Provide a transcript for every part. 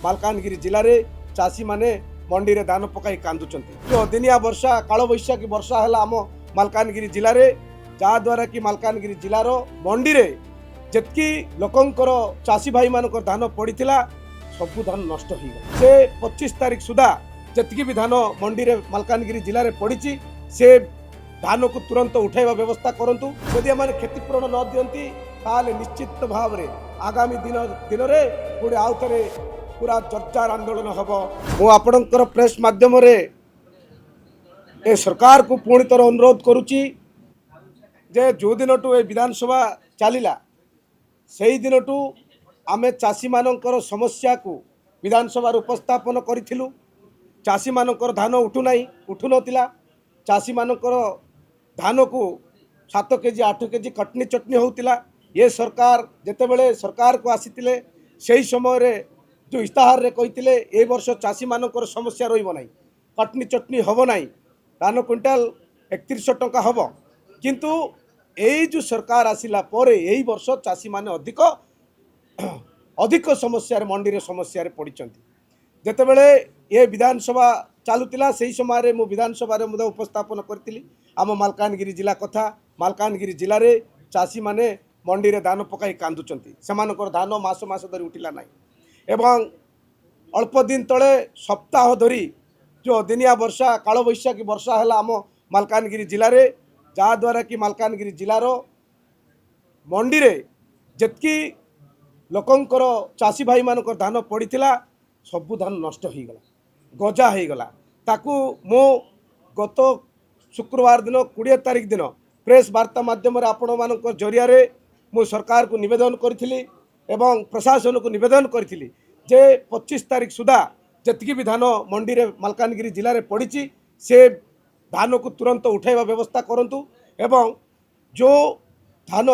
मालकानगिरी जिले में चाषी माने मंडी रे धान पकाई कांदुचंती। जो अदिनिया वर्षा काल बैशाखी वर्षा है आम मालकानगिरी जिले में जहाद्वारा कि मालकानगिरी जिलार मंडी रे जितकी लोकंकर चाषी भाई मान धान पड़ीला सबू धान नष्ट हो गला। से 25 तारीख सुधा जितकी भी धान मंडी रे मालकानगिरी जिले में पड़ी से धान को तुरंत उठाइबा व्यवस्था करंतु। यदि आम क्षतिपूरण न दियंती ताले निश्चित भाव में आगामी दिन में पुणे आउ थे पूरा जोरदार आंदोलन हम। मु आपणकर प्रेस माध्यम ए सरकार को पुणी थर अनुरोध करुच्ची जे जो दिन टू ए विधानसभा चलला से दिन टू आम चाषी मानकर समस्या को विधानसभा उपस्थापन करूँ। चाषी मानकर धान उठू नथिला। चाषी मानकर धान को 7 केजी 8 केजी कटनी चटनी होतिला। ये सरकार जेतेबेले सरकार को आसीतिले सेही समय रे जो इस्ताहार रे कहितिले ए वर्ष चाषी मानकर समस्या रहिबो नाही, कटनी चटनी हबो नाही, धान क्विंटाल 3100 टंका हबो। किंतु एई जो सरकार आसिला परे एई वर्ष चाषी माने अधिक समस्या रे मंडी रे समस्या रे पड़िचंती। जेतेबेले ये विधानसभा चालुतिला सेही समय रे मु विधानसभा रे मुदा उपस्थापन करतिली आम मालकानगिरी जिला कथा। मालकानगिरी जिले में चाषी माने मंडी रे धान पकाई कांदुचंती। सेमानकर धान मास मास धरी उठिला नाही एवं अल्प दिन तले सप्ताह धरी जो अदिनिया वर्षा काल बैशाखी वर्षा है आम मालकानगिरी जिले में जहाद्वारा कि मालकानगिरी जिलार मंडी रे जितकी लोकंकर चाषी भाई मान धान पड़ीला सबू धान नष्ट हो गला, गजा हो गला। ताकू मो गत शुक्रवार दिन 20 तारीख दिन प्रेस वार्ता माध्यम आपण मान जरिया मु सरकार को निवेदन करी एवं प्रशासन को निवेदन करी जे 25 तारीख सुधा जितकी भी धान मंडी रे मालकानगिरी जिले में पड़ी से धान को तुरंत उठाइबा व्यवस्था करंतु। एवं जो धान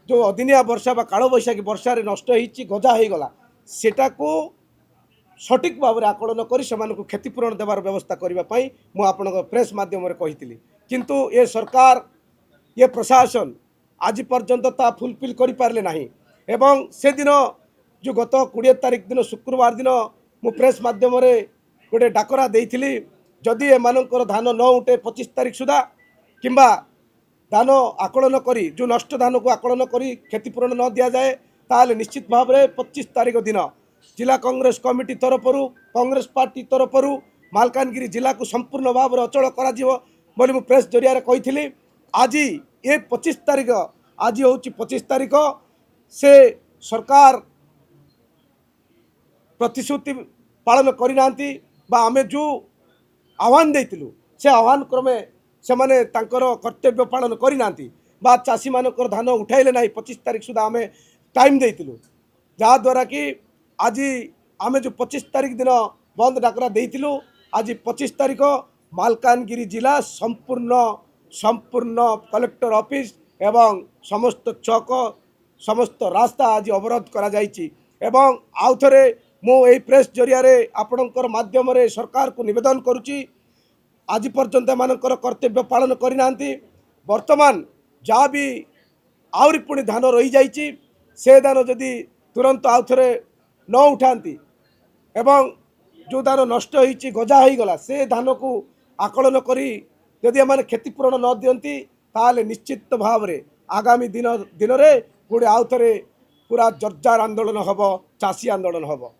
जो अदिनिया वर्षा बा काल बैशाखी वर्षा रे नष्ट होईची गजा हो गला सेटा को सठिक भाव में आकलन कर क्षतिपूरण देवार व्यवस्था करने मु आपण प्रेस माध्यम कही। किंतु ये सरकार ये प्रशासन आज पर्यंत ता फुलफिल कर पारे ना। एवं से दिन जो गत 20 तारीख दिन शुक्रवार दिन मु प्रेस माध्यम गोटे डाकरा देइथिली जदि एमानकर धान न उठे 25 तारीख सुधा किंबा धान आकलन करी जो नष्ट धान को आकलन करी क्षतिपूरण न दिया जाए ताले निश्चित भाव में 25 तारीख दिन जिला कांग्रेस कमिटी तरफरु कांग्रेस पार्टी तरफरु मालकानगिरी जिला को संपूर्ण भाव में अचल कर प्रेस जरिया कही। आज ये 25 तारीख आज हूँ 25 तारीख से सरकार प्रतिश्रुति पालन करना आमे जो आह्वान देइतिलु से आह्वान क्रमे से माने तांकर कर्तव्य पालन करना चाषी मानकर धान उठाइले ना 25 तारीख सुधा आमे टाइम देइतिलु जहाद्वारा कि आज आमे जो 25 तारीख दिन बंद डाकरा देइतिलु आज 25 तारीख मालकानगिरी जिला संपूर्ण कलेक्टर ऑफिस एवं समस्त चौक समस्त रास्ता आज अवरोध करा जाइछि। एवं आउ थरे मो एई प्रेस जरिया रे आपणकर माध्यम रे सरकार को निवेदन करुच्ची आज पर्यंत एमानकर कर्तव्य पालन करिनांती। वर्तमान जहाँ भी आउरी पुणी धान रही जाइछि से धान जदि तुरंत आउ थरे न उठाती एवं जो धान नष्ट होईछि गजा हो गला से धान को आकलन करी यदि एमाने क्षतिपूरण न दियंती ताले निश्चित भाव में आगामी दिन में पुणे आउ थे पूरा जोरदार आंदोलन हम, चाषी आंदोलन हम।